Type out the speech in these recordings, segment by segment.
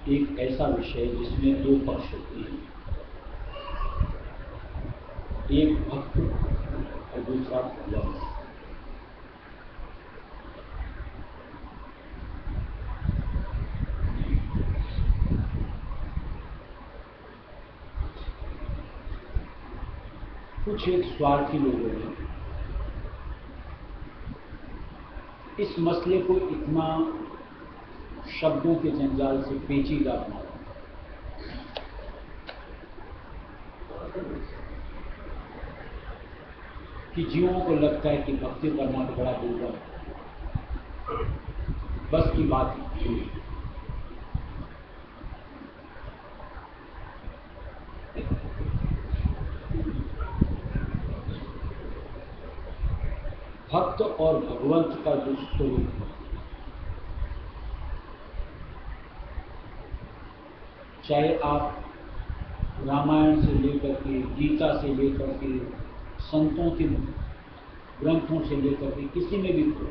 एक ऐसा विषय जिसमें दो पक्ष होते हैं, एक भक्त और दूसरा भगवान। कुछ एक स्वार्थी लोगों ने इस मसले को इतना शब्दों के जंजाल से पेचीदा बनाया कि जीवों को लगता है कि भक्ति करना तो बड़ा दुर्लभ है, बस की बात ही। भक्त और भगवंत का जो स्वरूप है, चाहे आप रामायण से लेकर के, गीता से लेकर के, संतों के ग्रंथों से लेकर के किसी में भी हो,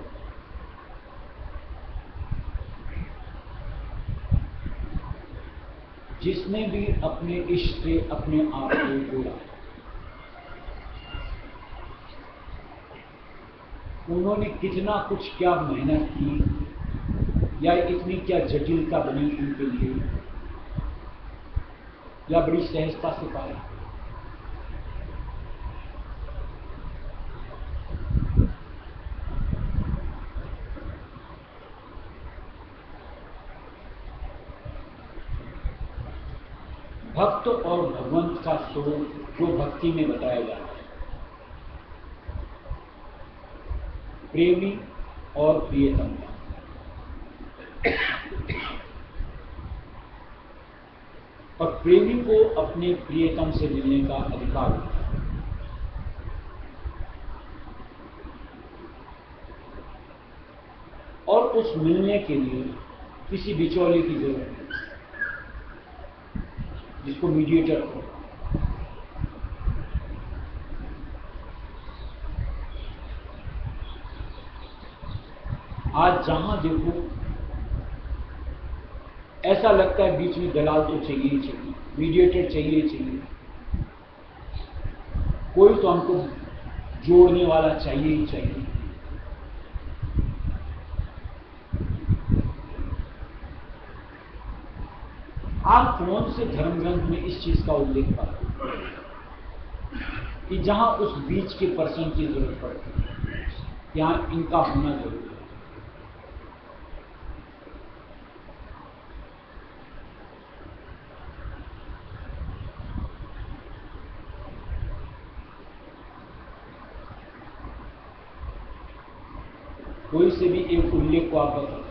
जिसने भी अपने इष्ट से अपने आप को जोड़ा, उन्होंने कितना कुछ क्या मेहनत की, या इतनी क्या जटिलता बनी उनके लिए, या बड़ी सहजता से पाया। भक्त और भगवंत का स्वरूप जो भक्ति में बताया जाता है, प्रेमी और प्रियतम का। और प्रेमी को अपने प्रियतम से मिलने का अधिकार होता है, और उस मिलने के लिए किसी बिचौले की जरूरत नहीं, जिसको मीडिएटर हो। आज जहां देखो ऐसा लगता है बीच में दलाल तो चाहिए ही चाहिए, मीडिएटर चाहिए ही चाहिए, कोई तो हमको जोड़ने वाला चाहिए ही चाहिए। आप कौन से धर्म ग्रंथ में इस चीज का उल्लेख पाते हैं कि जहां उस बीच के पर्सन की जरूरत पड़ती है, यहां इनका होना जरूरी है। कोई से भी एक उल्लेख को आप बता,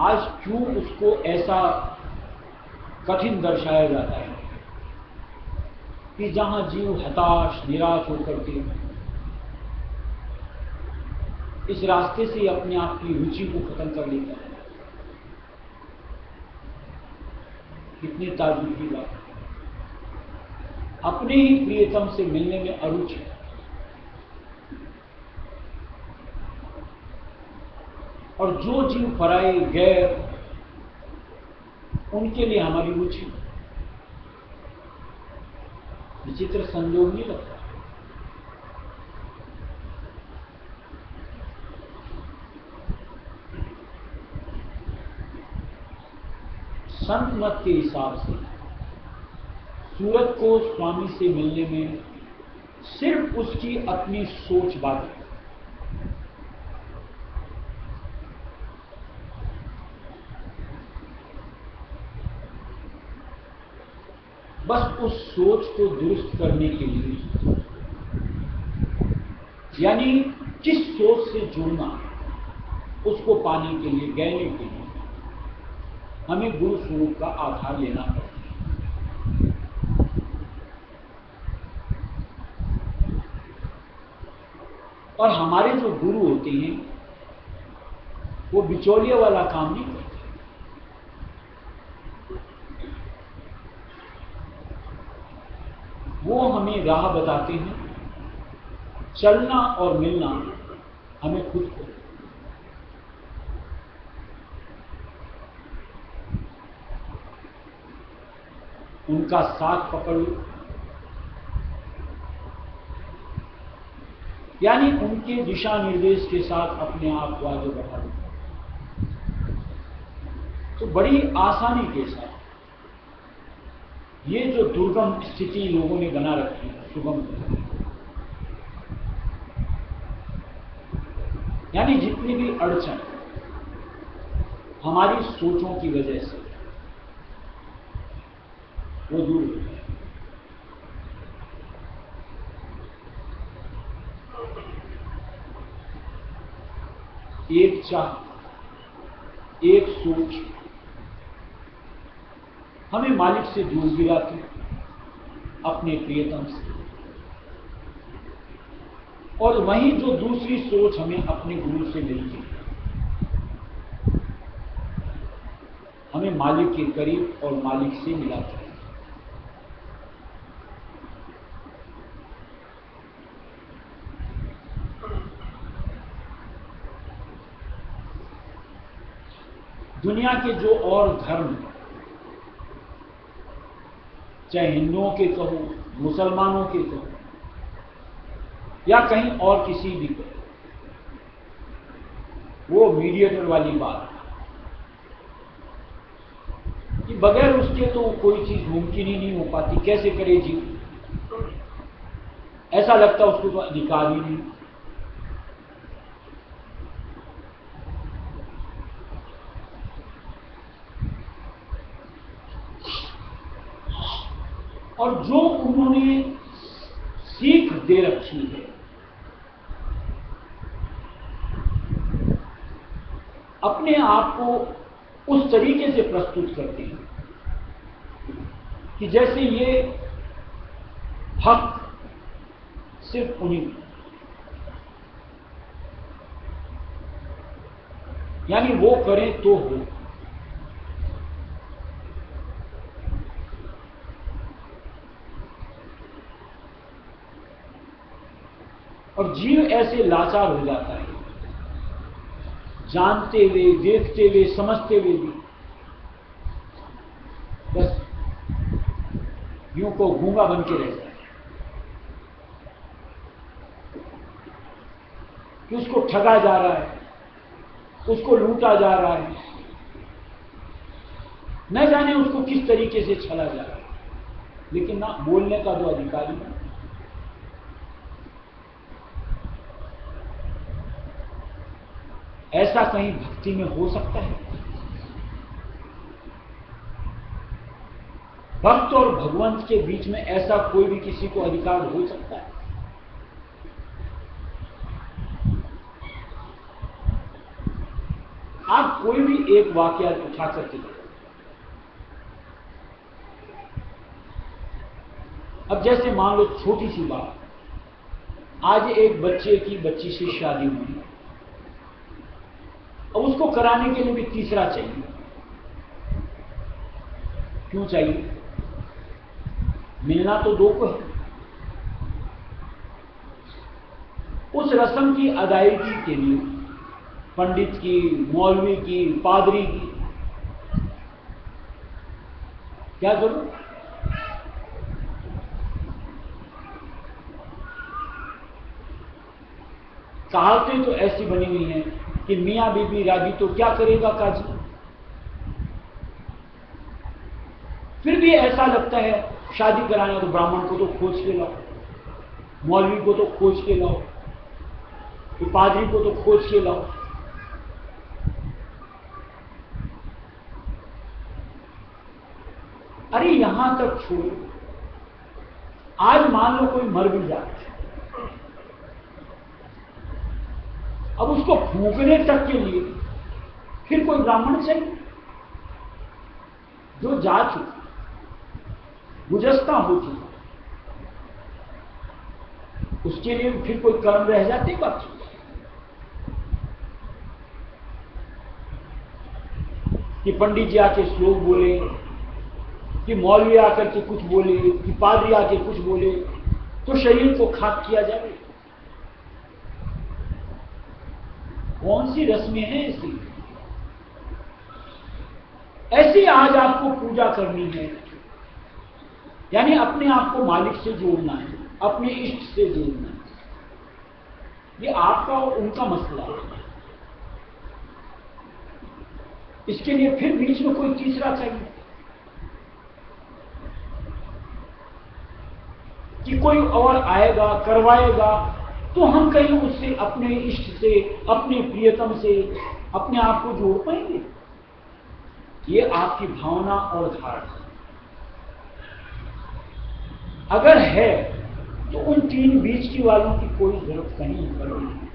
आज क्यों उसको ऐसा कठिन दर्शाया जाता है कि जहां जीव हताश निराश होकर के इस रास्ते से अपने आप की रुचि को खत्म कर लेता है। कितनी ताजुब की बात, अपने ही प्रियतम से मिलने में अरुचि है, और जो जीव पराये गैर, उनके लिए हमारी रुचि। विचित्र संयोग नहीं लगता? संत मत के हिसाब से सूरत को स्वामी से मिलने में सिर्फ उसकी अपनी सोच बात है। बस उस सोच को दुरुस्त करने के लिए, यानी किस सोच से जुड़ना, उसको पाने के लिए, गहने के लिए हमें गुरु स्वरूप का आधार लेना पड़ता है। और हमारे जो गुरु होते हैं वो बिचौलिए वाला काम नहीं करते। वो हमें राह बताते हैं, चलना और मिलना हमें खुद को। उनका साथ पकड़ लो, यानी उनके दिशा निर्देश के साथ अपने आप को आगे बढ़ा दो, तो बड़ी आसानी के साथ ये जो दुर्गम स्थिति लोगों ने बना रखी है सुगम, यानी जितनी भी अड़चन हमारी सोचों की वजह से वो दूर हो जाए। एक चाह, एक सोच हमें मालिक से दूर गिराती, अपने प्रियतम से, और वहीं जो दूसरी सोच हमें अपने गुरु से मिलती, हमें मालिक के करीब और मालिक से मिलाती है। दुनिया के जो और धर्म, चाहे हिंदुओं के कहो, मुसलमानों के कहो, या कहीं और किसी भी कहो, वो मीडिएटर वाली बात कि बगैर उसके तो कोई चीज मुमकिन ही नहीं हो पाती। कैसे करे जीव, ऐसा लगता उसको तो अधिकार ही नहीं। और जो उन्होंने सीख दे रखी है, अपने आप को उस तरीके से प्रस्तुत करते हैं कि जैसे ये हक सिर्फ उन्हीं, यानी वो करें तो हो। और जीव ऐसे लाचार हो जाता है, जानते हुए, देखते हुए, समझते हुए भी बस यूं को गूंगा बन के रहता है कि उसको ठगा जा रहा है, उसको लूटा जा रहा है, न जाने उसको किस तरीके से छला जा रहा है, लेकिन ना बोलने का जो अधिकारी है। ऐसा कहीं भक्ति में हो सकता है? भक्त और भगवंत के बीच में ऐसा कोई भी किसी को अधिकार हो सकता है? आप कोई भी एक वाकया उठा करके देखो। अब जैसे मान लो छोटी सी बात, आज एक बच्ची से शादी हुई, अब उसको कराने के लिए भी तीसरा चाहिए। क्यों चाहिए? मिलना तो दो को है। उस रस्म की अदायगी के लिए पंडित की, मौलवी की, पादरी की क्या जरूरत? कहावतें तो ऐसी बनी हुई हैं कि मियां बीबी राजी तो क्या करेगा काजी। फिर भी ऐसा लगता है शादी कराना तो ब्राह्मण को तो खोज के लाओ, मौलवी को तो खोज के लाओ, पादरी को तो खोज के लाओ। अरे यहां तक छोड़ो, आज मान लो कोई मर भी जाए, अब उसको फूंकने तक के लिए फिर कोई ब्राह्मण चाहिए जो जा चुका, गुजस्ता हो चुका, उसके लिए फिर कोई कर्म रह जाते बात। कि पंडित जी आके श्लोक बोले, कि मौलवी आकर के कुछ बोले, कि पादरी आके कुछ बोले, तो शरीर को खाक किया जाए। कौन सी रस्में हैं ऐसी? ऐसी आज आपको पूजा करनी है, यानी अपने आप को मालिक से जोड़ना है, अपने इष्ट से जोड़ना है। ये आपका और उनका मसला है। इसके लिए फिर बीच में कोई तीसरा चाहिए, कि कोई और आएगा करवाएगा, तो हम कहीं उससे, अपने इष्ट से, अपने प्रियतम से अपने आप को जोड़ पाएंगे? ये आपकी भावना और धारणा अगर है तो उन तीन बीच की वालों की कोई जरूरत नहीं है।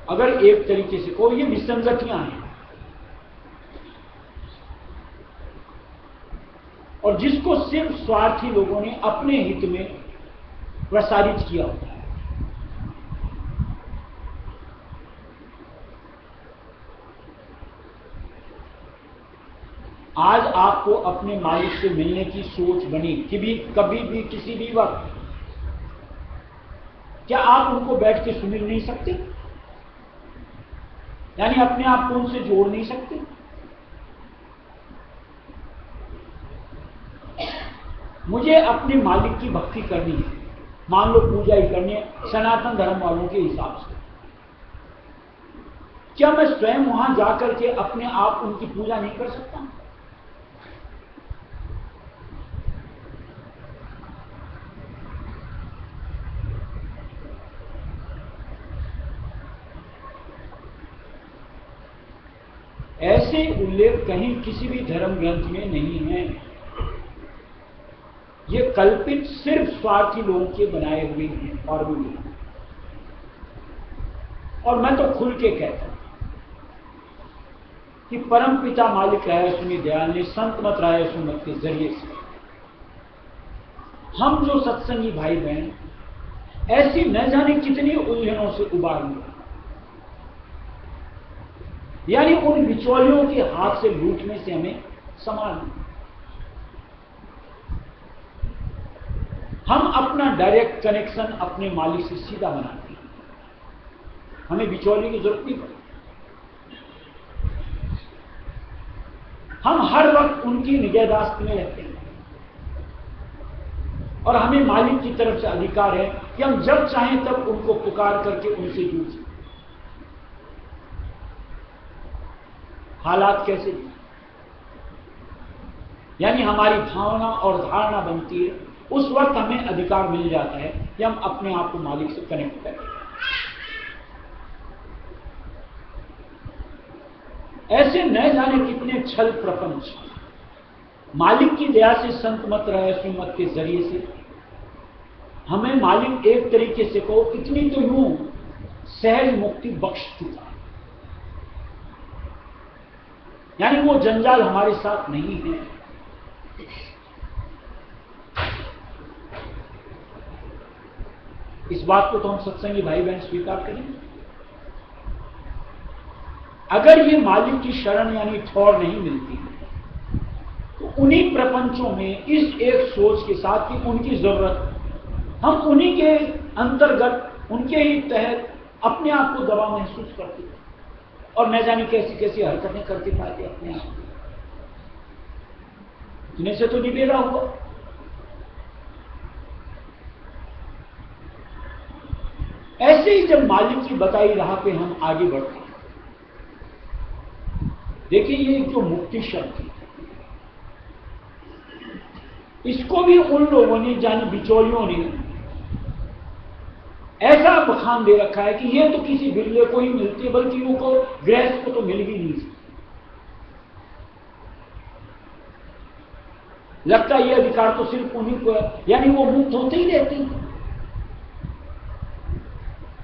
अगर एक तरीके से कोई, ये विसंगतियां हैं, और जिसको सिर्फ स्वार्थी लोगों ने अपने हित में प्रसारित किया होता है। आज आपको अपने मालिक से मिलने की सोच बनी कि भी कभी भी किसी भी वक्त, क्या आप उनको बैठ के सुन नहीं सकते? यानी अपने आप को उनसे जोड़ नहीं सकते? मुझे अपने मालिक की भक्ति करनी है, मान लो पूजा ही करनी है सनातन धर्म वालों के हिसाब से, क्या मैं स्वयं वहां जाकर के अपने आप उनकी पूजा नहीं कर सकता? ऐसे उल्लेख कहीं किसी भी धर्म ग्रंथ में नहीं है। ये कल्पित सिर्फ स्वार्थी लोगों के बनाए हुए हैं फॉर्मूले। और मैं तो खुल के कहता हूं कि परम पिता मालिक राय सुनी दयाल ने संत मत राय सुमत के जरिए से हम जो सत्संगी भाई बहन ऐसी न जाने कितनी उलझनों से उबार लिए, यानी उन बिचौलियों के हाथ से लूटने से हमें संभालना। हम अपना डायरेक्ट कनेक्शन अपने मालिक से सीधा बनाते हैं, हमें बिचौली की जरूरत नहीं पड़ती। हम हर वक्त उनकी निगहदाश्त में रहते हैं और हमें मालिक की तरफ से अधिकार है कि हम जब चाहें तब उनको पुकार करके उनसे जुड़ सकते। हालात कैसे, यानी हमारी भावना और धारणा बनती है, उस वक्त हमें अधिकार मिल जाता है कि हम अपने आप को मालिक से कनेक्ट करें। ऐसे न जाने कितने छल प्रपंच मालिक की दया से संत मत रहे सुमत के जरिए से हमें मालिक एक तरीके से को इतनी तो यूं सहज मुक्ति बख्श चुका, यानी वो जंजाल हमारे साथ नहीं है। इस बात को तो हम सत्संगी भाई बहन स्वीकार करेंगे। अगर ये मालिक की शरण यानी ठौर नहीं मिलती तो उन्हीं प्रपंचों में इस एक सोच के साथ कि उनकी जरूरत, हम उन्हीं के अंतर्गत उनके ही तहत अपने आप को दबा महसूस करते और न जाने कैसी कैसी हरकतें करते पाते अपने आप। इतने से तो निबेड़ा हुआ। ऐसे ही जब मालिक की बताई राह पे हम आगे बढ़ते हैं, देखिए ये जो मुक्ति शब्द है, इसको भी उन लोगों ने जाने बिचौलियों ने ऐसा बखान दे रखा है कि ये तो किसी बिरले को ही मिलती है, बल्कि उनको गृहस्थ को तो मिल भी नहीं सकती। लगता है ये अधिकार तो सिर्फ उन्हीं को है, यानी वो मुक्त होते ही रहते हैं।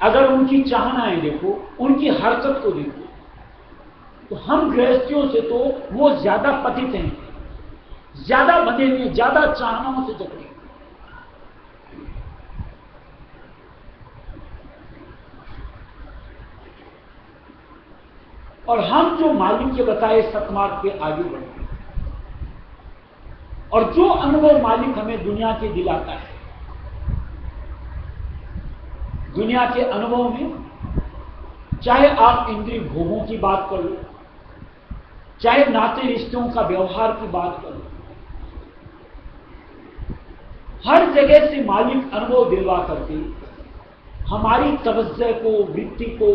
अगर उनकी चाहनाएं देखो, उनकी हरकत को देखो, तो हम गृहस्थियों से तो वो ज्यादा पतित हैं, ज्यादा बंधे हुए, ज्यादा चाहनाओं से जकड़े। और हम जो मालिक के बताए सतमार्ग पे आगे बढ़े, और जो अनुभव मालिक हमें दुनिया के दिलाता है, दुनिया के अनुभव में चाहे आप इंद्रिय भोगों की बात कर लो, चाहे नाते रिश्तों का व्यवहार की बात कर लो, हर जगह से मालिक अनुभव दिलवा करके हमारी तवज्जो को, वृत्ति को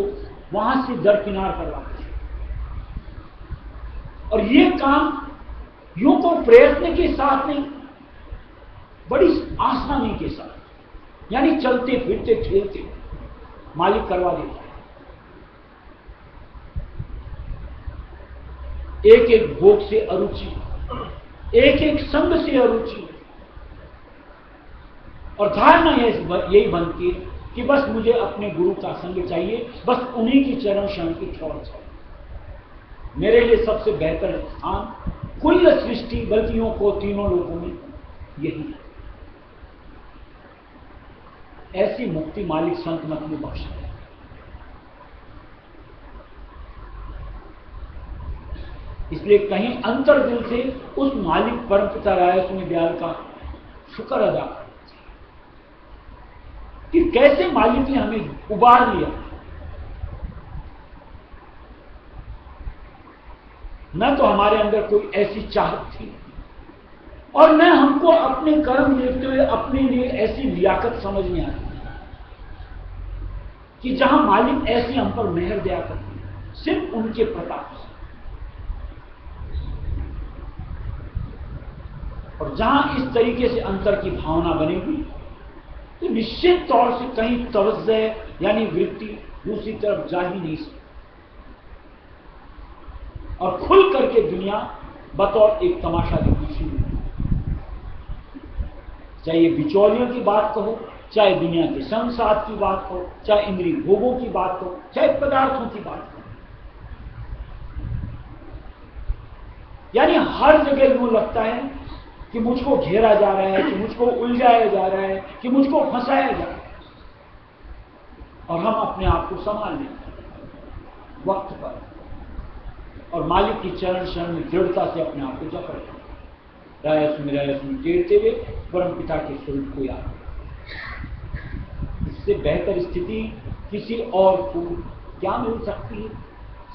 वहां से दरकिनार करवाते हैं। और ये काम यूं तो प्रयत्न के साथ नहीं, बड़ी आसानी के साथ, यानी चलते फिरते खेलते मालिक करवा देता है। एक एक भोग से अरुचि, एक एक संग से अरुचि, और धारणा यही बनती है कि बस मुझे अपने गुरु का संग चाहिए, बस उन्हीं की चरण शरण की ठौर चाहिए। मेरे लिए सबसे बेहतर स्थान कुल सृष्टि गलतियों को तीनों लोगों में यही है। ऐसी मुक्ति मालिक संत मत में बख्शा है। इसलिए कहीं अंतर दिल से उस मालिक परमपिता रायस्वामी दयाल का शुक्र अदा कर कि कैसे मालिक ने हमें उबार लिया। न तो हमारे अंदर कोई ऐसी चाहत थी, और न हमको अपने कर्म देखते हुए अपने लिए ऐसी लियाकत समझ में आती कि जहां मालिक ऐसी हम पर मेहर दया करते, सिर्फ उनके प्रताप से। और जहां इस तरीके से अंतर की भावना बनेगी तो निश्चित तौर से कहीं तवज्जो यानी वृत्ति दूसरी तरफ जा ही नहीं सकती, और खुल करके दुनिया बतौर एक तमाशा देखनी शुरू हुई। चाहे ये बिचौलियों की बात कहो, चाहे दुनिया के संसार की बात हो, चाहे इंद्रिय भोगों की बात हो, चाहे पदार्थों की बात हो, यानी हर जगह यूं लगता है कि मुझको घेरा जा रहा है, कि मुझको उलझाया जा रहा है, कि मुझको फंसाया जा रहा है, और हम अपने आप को संभाल लें वक्त पर, और मालिक की चरण शरण में दृढ़ता से अपने आप को जकड़ लें, रायस्वामी टेढ़ते हुए परम पिता के स्वरूप को याद। इससे बेहतर स्थिति किसी और को क्या मिल सकती है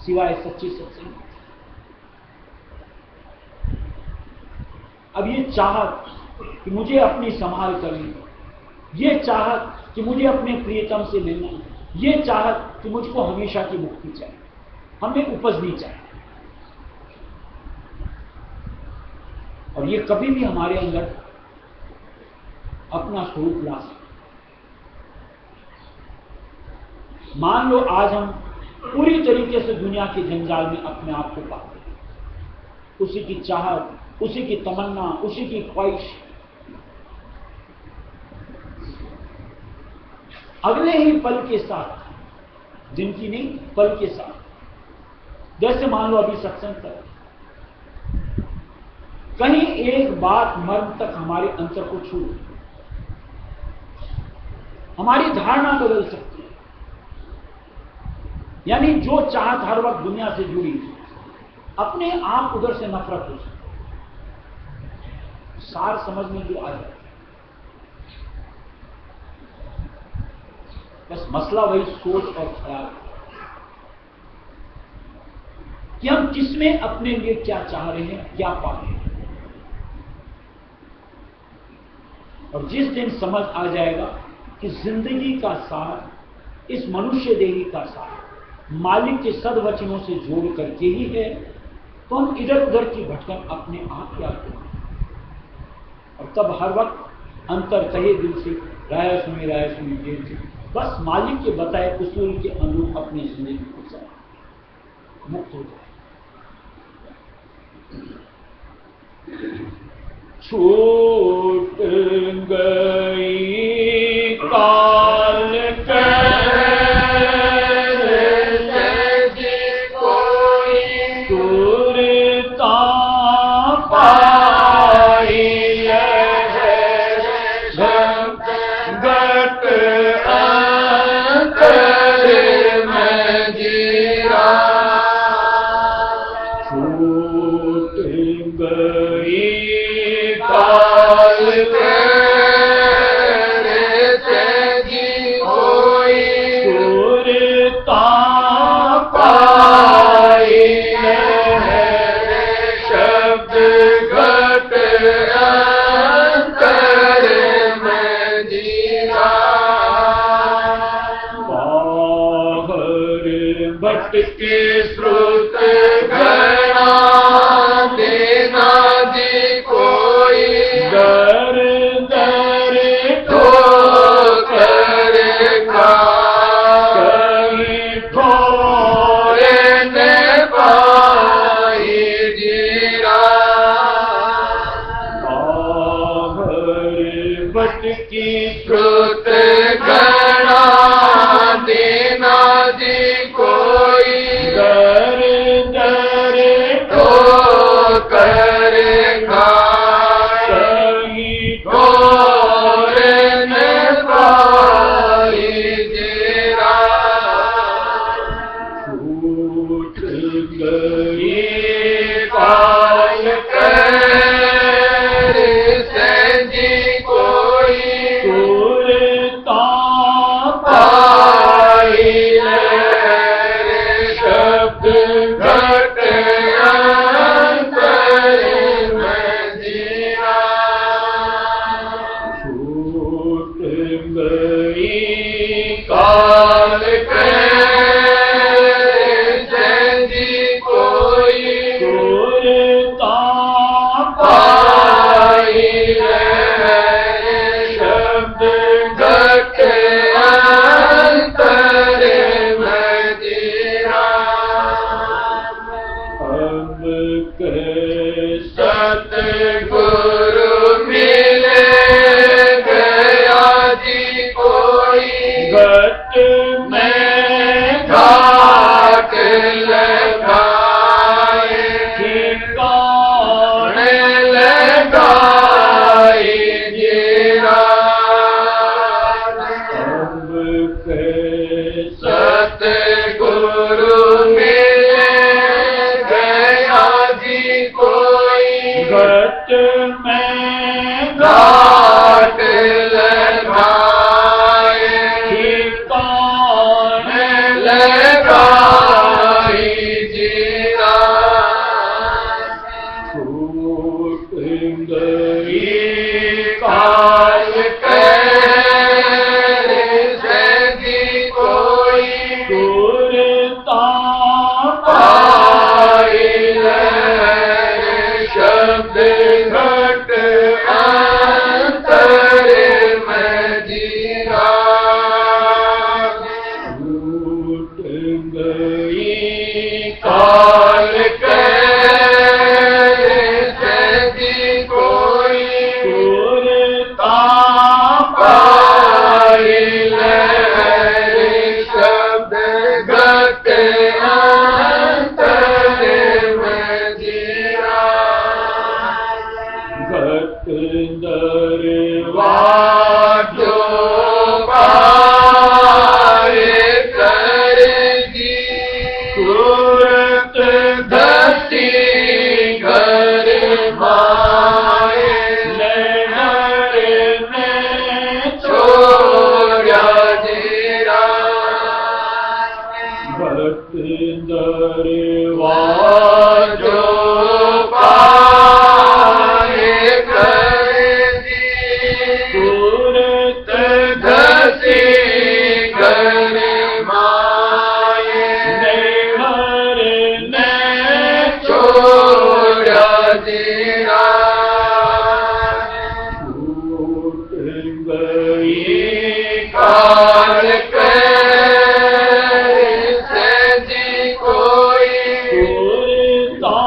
सिवाय सच्चे सत्संग। अब ये चाहत कि मुझे अपनी संभाल करनी, ये चाहत कि मुझे अपने प्रियतम से मिलना, ये चाहत कि मुझको हमेशा की मुक्ति चाहिए, हमें उपजनी चाहिए। और ये कभी भी हमारे अंदर अपना स्वरूप ला सकते। मान लो आज हम पूरी तरीके से दुनिया के जंजाल में अपने आप को पाते हैं, उसी की चाहत, उसी की तमन्ना, उसी की ख्वाहिश, अगले ही पल के साथ, दिन की नहीं पल के साथ, जैसे मान लो अभी सत्संग कर, कहीं एक बात मर्म तक हमारे अंतर को छू, हमारी धारणा बदल सकती है। यानी जो चाहत हर वक्त दुनिया से जुड़ी, अपने आप उधर से नफरत हो सकती, सार समझ में जो आ जाए। बस मसला वही सोच और ख्याल कि हम किसमें अपने लिए क्या चाह रहे हैं, क्या पा रहे हैं। और जिस दिन समझ आ जाएगा कि जिंदगी का सार, इस मनुष्य देही का सार मालिक के सद्वचनों से जोड़ करके ही है, तो हम इधर उधर की भटकन अपने आप क्या करें। और तब हर वक्त अंतर तहे दिल से रायस्वामी रायस्वामी देव से बस मालिक के बताए उसूल के अनुरूप अपनी जिंदगी को चलाए, मुक्त हो जाए। छूट गई काल कोई सुरता पा बट के श्रुत गणा देना जी कोई दर दर तो करेगा कहीं ठोरे ने पाई जीरा बट की श्रुत गणा देना जी कोई दर दर तो करेगा कहीं ठोरे न पाई जीरा छूट गई काल कर से जी कोई सुरता पाई शब्द घट अंतर में जीरा छूट गई काल से जी कोई सुरता पाई शब्द घट अंतर में जीरा अब के सतगुरु मिले गया जी कोई घट में घाट लगाए ठिकाने लगाए जीरा अब के सतगुरु मिले गया जी कोई घट में घाट लगाए ठिकाने लगाए जीरा छूट गई काल से जी कोई सुरता पाई शब्द घट अंतर में जीरा छूट गई काल से जी कोई सुरता पाई शब्द घट अंतर में जीरा घट दरवाजो पाए करेगी सूरत धरती घर माए लहर में छोड़ा जीरा भक्त दरवाजो पाए करेगी सूरत धरती घर माए लहर में छोड़ा जीरा छूट गई काल से जी कोई सुरता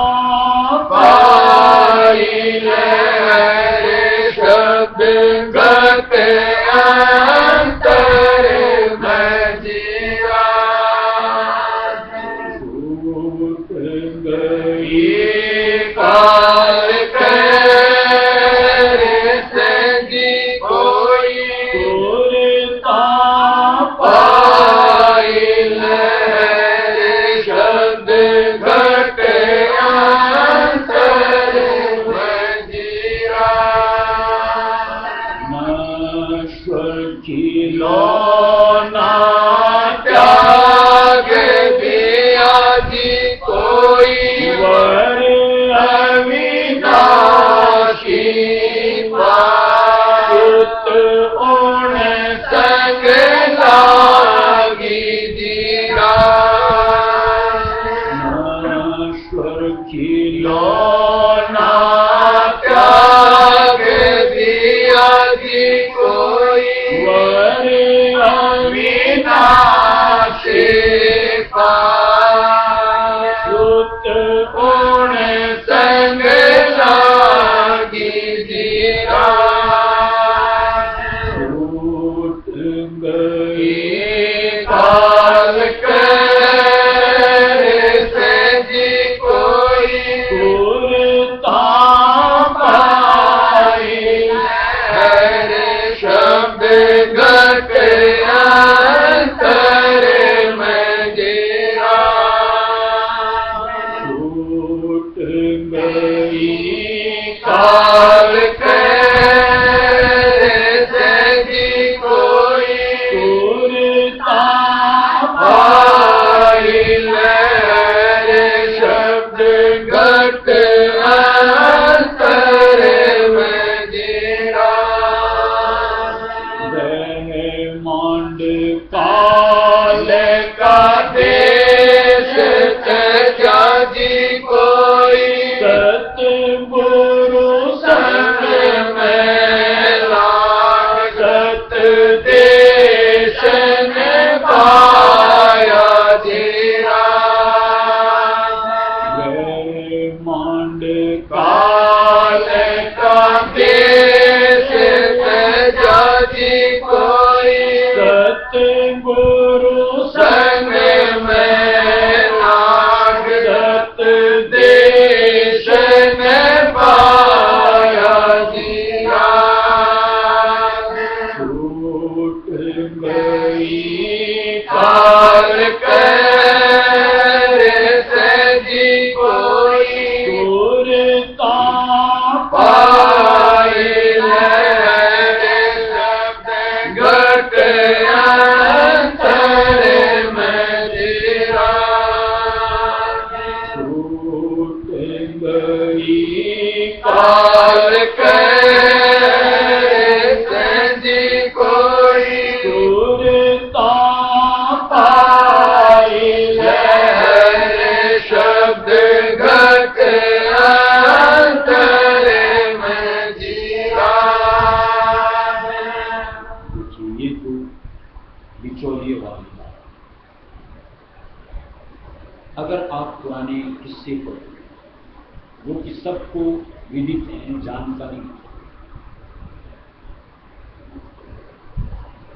पाई शब्द घट अंतर में जीरा छूट गई काल से जी कोई सुरता पाई शब्द घट अंतर में जीरा नश्वर खिलौना त्याग दिया जी कोई वर अविनाशी पात उन संग लागी जीरा काल का देश त्यागा जी कोई सतगुरु संग में लाग सत देश ने पाया जीरा मांड काल का देश त्यागा जी कोई सतगुरु संग में लाग सत देश ने पाया जीरा छूट गई काल कर से जी कोई सुरता पाई लहर शब्द घट अंतर में जीरा छूट गई काल कर जी कोई सुरता पाई लहर शब्द घट अंतर में जीरा ये तो बिचौलिए वाली बात। अगर आप पुराने किस्से पढ़ो वो कि सबको विदित है, जानकारी है।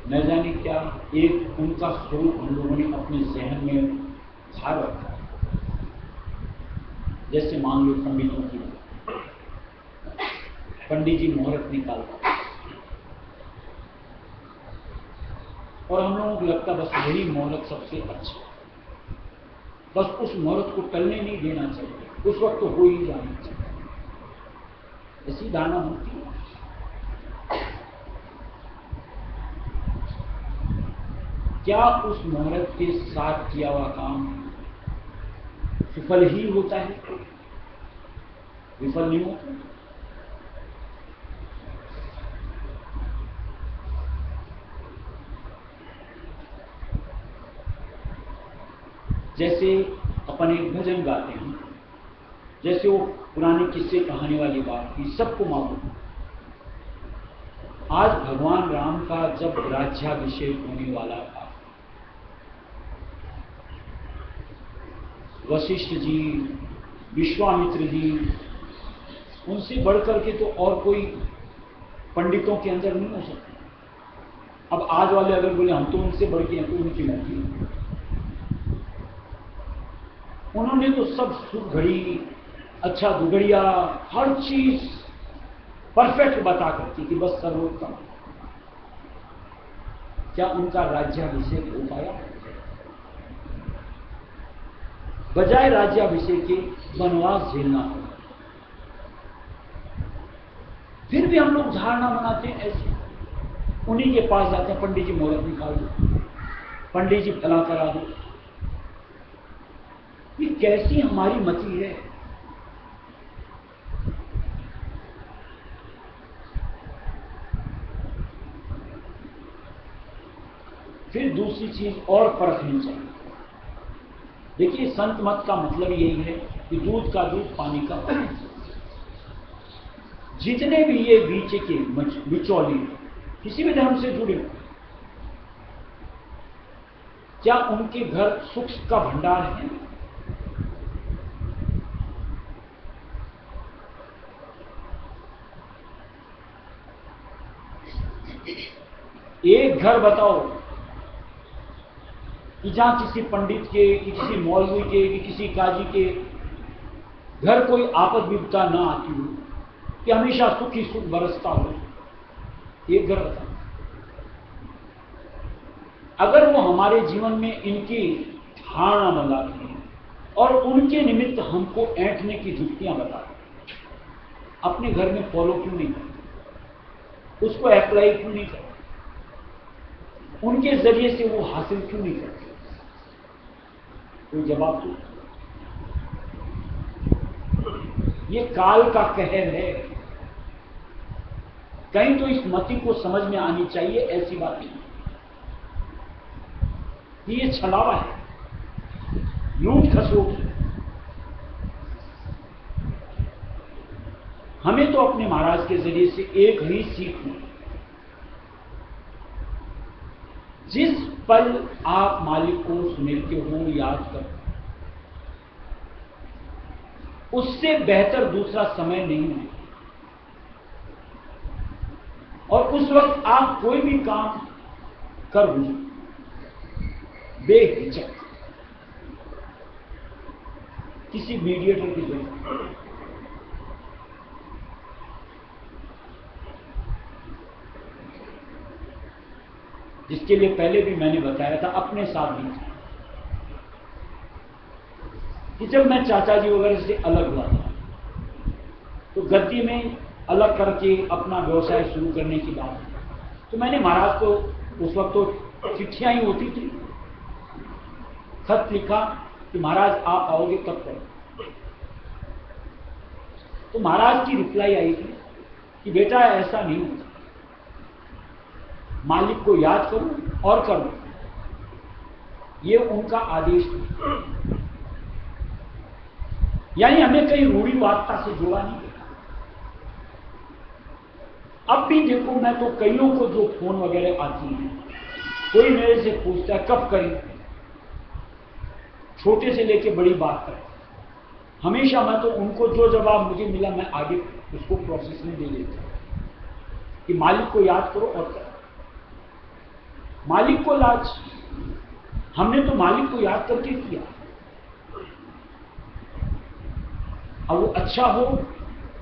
न जाने क्या एक उनका स्वरूप हम लोगों ने अपने जहन में धार रखा है। जैसे मान लो पंडितों की बात। पंडित जी मुहूर्त निकालते और हम लोगों को लगता बस यही मुहूर्त सबसे अच्छा, बस उस मुहूर्त को टलने नहीं देना चाहिए, उस वक्त तो हो ही जाना चाहिए, ऐसी धारणा होती है। क्या उस मुहूर्त के साथ किया हुआ काम विफल ही होता है, विफल नहीं होता? जैसे अपन एक भजन गाते हैं, जैसे वो पुराने किस्से कहानी वाली बात थी, सबको मालूम। आज भगवान राम का जब राज्याभिषेक होने वाला था, वशिष्ठ जी, विश्वामित्र जी, उनसे बढ़कर के तो और कोई पंडितों के अंदर नहीं हो सकता। अब आज वाले अगर बोले हम तो उनसे बढ़ के हैं, तो उनकी मर्जी। उन्होंने तो सब सुख घड़ी, अच्छा दुगड़िया, हर चीज परफेक्ट बता करती कि बस सर्वोत्तम। क्या उनका राज्याभिषेक हो पाया? बजाय राज्याभिषेक के वनवास झेलना हो। फिर भी हम लोग धारणा बनाते हैं ऐसे, उन्हीं के पास जाते हैं, पंडित जी मुहूर्त निकाल दो, पंडित जी फला करा दो। ये कैसी हमारी मति है? फिर दूसरी चीज और परखनी चाहिए। देखिए, संत मत का मतलब यही है कि दूध का दूध, पानी का पानी। जितने भी ये बीच के बिचौली किसी भी धर्म से जुड़े, क्या उनके घर सुख का भंडार है? एक घर बताओ कि जहां किसी पंडित के, कि किसी मौलवी के, कि किसी काजी के घर कोई आपद विपदा ना आती हो, कि हमेशा सुख ही सुख बरसता हो। एक घर बताओ। अगर वो हमारे जीवन में इनकी धारणा बनाते हैं और उनके निमित्त हमको ऐंठने की युक्तियां बताते हैं, अपने घर में फॉलो क्यों नहीं करते? उसको अप्लाई क्यों नहीं करते? उनके जरिए से वो हासिल क्यों नहीं करते? कोई जवाब दो। ये काल का कहर है। कहीं तो इस मति को समझ में आनी चाहिए, ऐसी बात नहीं। कि ये छलावा है, लूट खसोट है। हमें तो अपने महाराज के जरिए से एक ही सीख मिली, जिस पल आप मालिक को सुमिरते हो, याद करो, उससे बेहतर दूसरा समय नहीं है। और उस वक्त आप कोई भी काम कर दो बेहिचक, किसी मीडिएटर की जरूरत। जिसके लिए पहले भी मैंने बताया था, अपने साथ भी था कि जब मैं चाचा जी वगैरह से अलग हुआ था तो गद्दी में अलग करके अपना व्यवसाय शुरू करने की बात है, तो मैंने महाराज को उस वक्त तो चिट्ठियां ही होती थी, खत लिखा कि महाराज आप आओगे तब करो। तो महाराज की रिप्लाई आई थी कि बेटा ऐसा नहीं होता, मालिक को याद करो और करो, ये उनका आदेश था। यानी हमें कहीं रूढ़िवादिता से जोड़ा नहीं गया। अब भी देखो, मैं तो कईयों को जो फोन वगैरह आती हैं, कोई मेरे से पूछता है कब करें, छोटे से लेके बड़ी बात करें, हमेशा मैं तो उनको जो जवाब मुझे मिला मैं आगे उसको प्रोसेस में दे देता हूं कि मालिक को याद करो और करो। मालिक को लाज, हमने तो मालिक को याद करके किया। अब वो अच्छा हो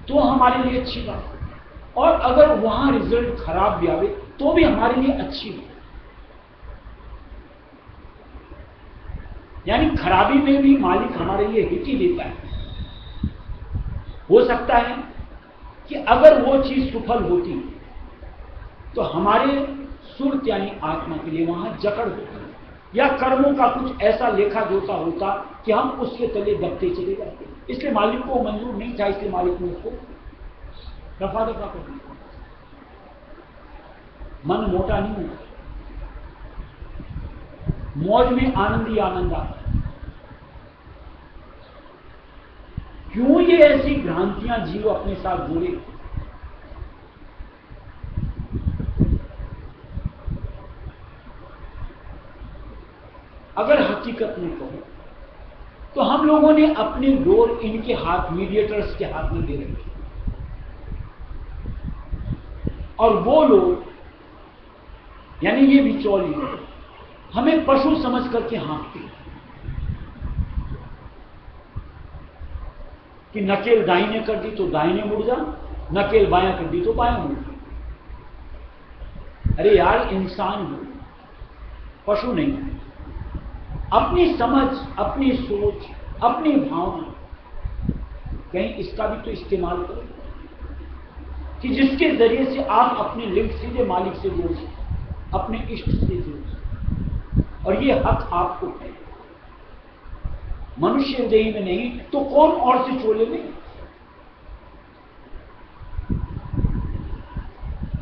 तो हमारे लिए अच्छी बात, और अगर वहां रिजल्ट खराब भी आवे तो भी हमारे लिए अच्छी हो। यानी खराबी में भी मालिक हमारे लिए हित ही देता है। हो सकता है कि अगर वो चीज सफल होती तो हमारे सुरत यानी आत्मा के लिए वहां जकड़ होती, या कर्मों का कुछ ऐसा लेखा जोखा होता कि हम उसके तले दबते चले जाते। इसलिए मालिक को मंजूर नहीं था, इसलिए मालिक ने उसको रफा दफा कर दिया। मन मोटा नहीं होता, मौज में आनंद ही आनंद आता है। क्यों ये ऐसी भ्रांतियां जीव अपने साथ जोड़े? अगर हकीकत में कहो तो हम लोगों ने अपने डोर इनके हाथ, मीडिएटर्स के हाथ में दे रखी, और वो लोग यानी ये बिचौलिए हमें पशु समझ करके हाँकते कि नकेल दाहिने कर दी तो दाहिने मुड़ जा, नकेल बायां कर दी तो बायां मुड़ जा। अरे यार, इंसान हो, पशु नहीं है। अपनी समझ, अपनी सोच, अपनी भावना, कहीं इसका भी तो इस्तेमाल करो कि जिसके जरिए से आप अपने लिंक सीधे मालिक से जोड़ सकें, अपने इष्ट से जोड़ सकें। और ये हक आपको है। मनुष्य हृदय में नहीं तो कौन और से चोले में?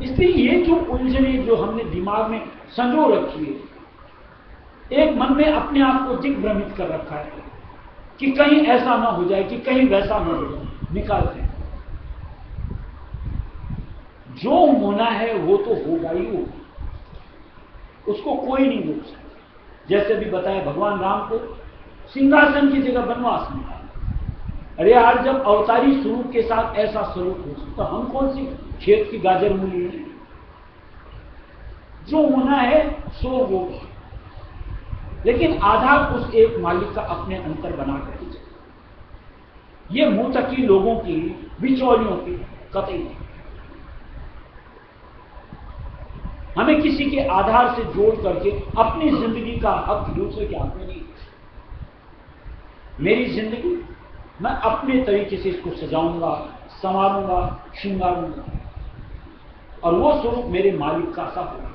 इसलिए ये जो उलझने जो हमने दिमाग में संजो रखी है, एक मन में अपने आप को दिग्भ्रमित कर रखा है कि कहीं ऐसा ना हो जाए, कि कहीं वैसा ना हो जाए, निकालते हैं। जो होना है वो तो होगा ही होगा, उसको कोई नहीं रोक सकता। जैसे भी बताया, भगवान राम को सिंहासन की जगह वनवास मिला। अरे यार, जब अवतारी स्वरूप के साथ ऐसा स्वरूप हो सकता, हम कौन सी खेत की गाजर मूली है? जो होना है सो वो, लेकिन आधार उस एक मालिक का अपने अंतर बना कर ये मुंहतकी लोगों की, बिचौलियों की कतई नहीं। हमें किसी के आधार से जोड़ करके अपनी जिंदगी का हक दूसरे के हाथ में नहीं। मेरी जिंदगी मैं अपने तरीके से इसको सजाऊंगा, संवारूंगा, श्रृंगारूंगा, और वो स्वरूप मेरे मालिक का सा होगा।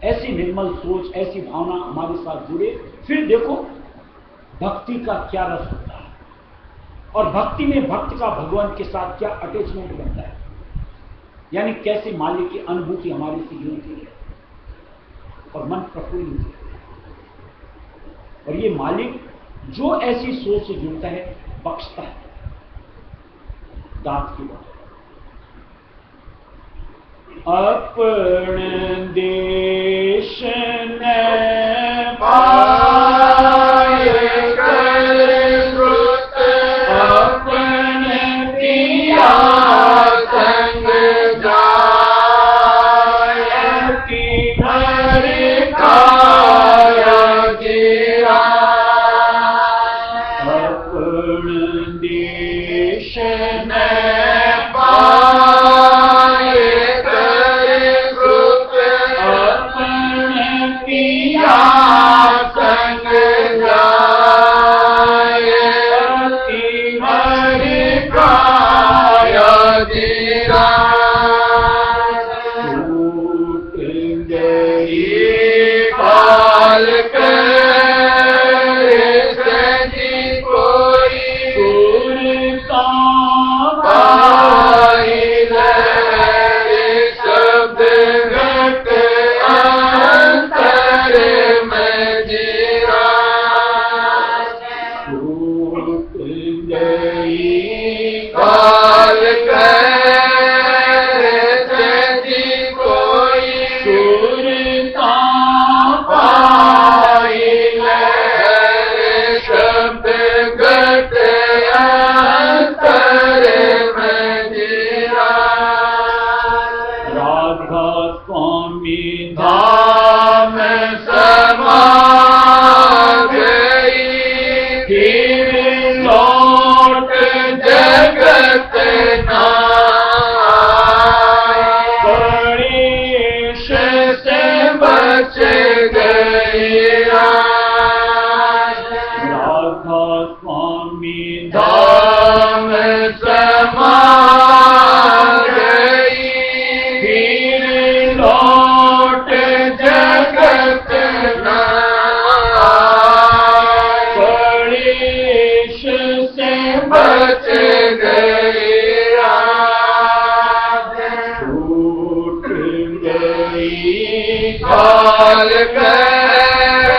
ऐसी निर्मल सोच, ऐसी भावना हमारे साथ जुड़े, फिर देखो भक्ति का क्या रस होता है, और भक्ति में भक्त का भगवान के साथ क्या अटैचमेंट बनता है, यानी कैसे मालिक की अनुभूति हमारी से जुड़ती है। और मन प्रफुल्लित है। और ये मालिक जो ऐसी सोच से जुड़ता है बख्शता है दांत की बात। अपन देश न पाए कर श्रुत अपन दिया संग जाय की भर काया गिरा अपन देश न पाए कर श्रुत अपन पिया संग जाय की हर काया गिरा टूट गई काल कर सजी कोई सुर का पाई लहर शब्द घट अंतर में जीरा टूट गई काल कर सजी कोई सुर का पाई लहर शब्द घट अंतर में जीरा राधा स्वामी धाम समा गई फिर लौट जगत नाई गणेश से बच गई राधा स्वामी धाम समा गई फिर लौट जगत नाई गणेश से बच गई टूट गई काल कर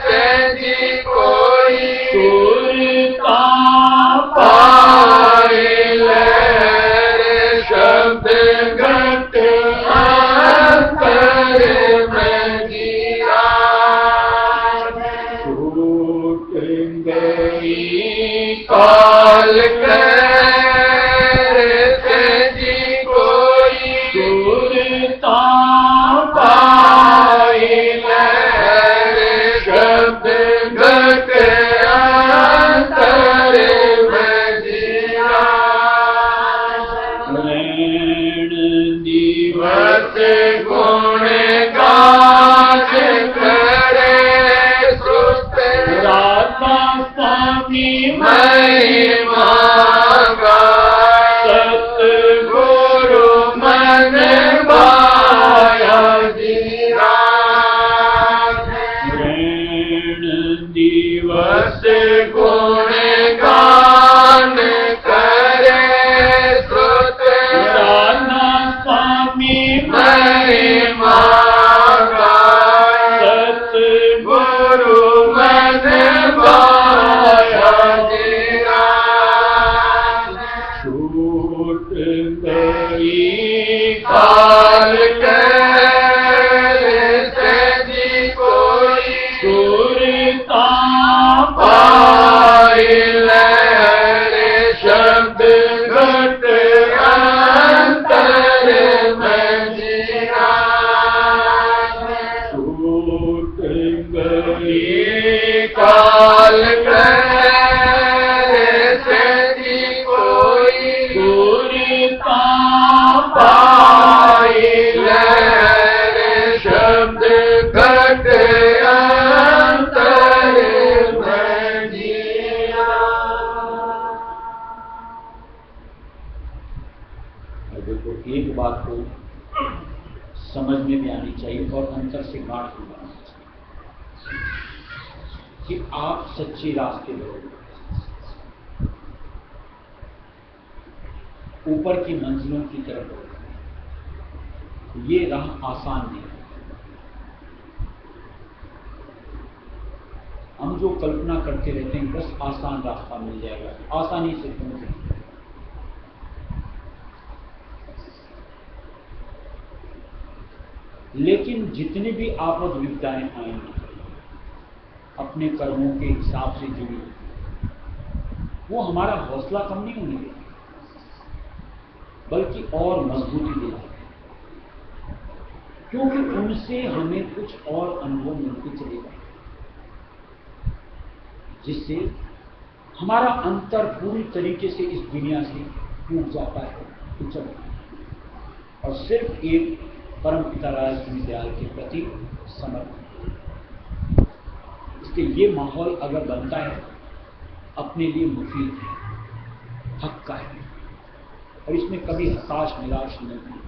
सजी कोई सुर का पाई लहर शब्द घट अंतर में गिरा टूट गई काल कर सजी कोई सुर का पाई लहर शब्द घट अंतर में जीरा नैन दिवस बस गुण गान करे सुत राधा स्वामी महिमा गाय सतगुरु मन भाया जीरा नैन दिवस बस गुण गान करे सुत राधा स्वामी महिमा गाय सतगुरु गुरु मन भाया जीरा छूट गई काल कर सजी कोई सुर का पाई लहर शब्द घट अंतर में जीरा छूट गई काल कर सजी कोई सुर का पाई लहर शब्द घट अंतर में जीरा देखो एक बात को समझ में भी आनी चाहिए और अंतर से गांठ भी बनानी चाहिए कि आप सच्चे रास्ते पर हो, ऊपर की मंजिलों की तरफ हो। ये राह आसान नहीं है। हम जो कल्पना करते रहते हैं बस आसान रास्ता मिल जाएगा, आसानी से पहुंच जाएंगे। लेकिन जितनी भी आपद विपदाएं आएंगी अपने कर्मों के हिसाब से जुड़ी, वो हमारा हौसला कम नहीं होने देगा, बल्कि और मजबूती देगा, क्योंकि उनसे हमें कुछ और अनुभव मिलते चलेगा, जिससे हमारा अंतर पूरी तरीके से इस दुनिया से टूट जाता है, उचल जाता है, और सिर्फ एक परम पिता राजकुमार दयाल के प्रति समर्पण। इसलिए ये माहौल अगर बनता है अपने लिए मुफीद है, हक का है, और इसमें कभी हताश निराश नहीं।